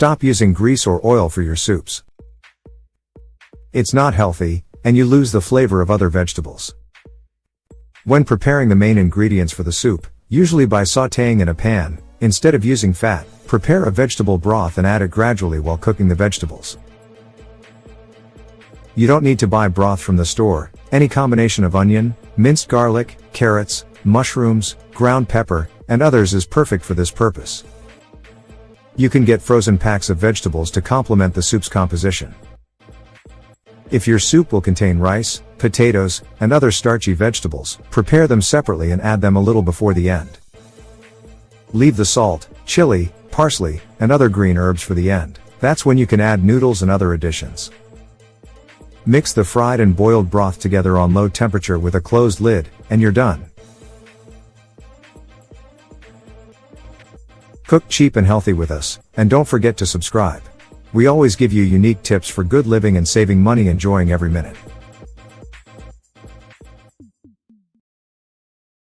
Stop using grease or oil for your soups. It's not healthy, and you lose the flavor of other vegetables. When preparing the main ingredients for the soup, usually by sautéing in a pan, instead of using fat, prepare a vegetable broth and add it gradually while cooking the vegetables. You don't need to buy broth from the store. Any combination of onion, minced garlic, carrots, mushrooms, ground pepper, and others is perfect for this purpose. You can get frozen packs of vegetables to complement the soup's composition. If your soup will contain rice, potatoes, and other starchy vegetables, prepare them separately and add them a little before the end. Leave the salt, chili, parsley, and other green herbs for the end. That's when you can add noodles and other additions. Mix the fried and boiled broth together on low temperature with a closed lid, and you're done. Cook cheap and healthy with us, and don't forget to subscribe. We always give you unique tips for good living and saving money, enjoying every minute.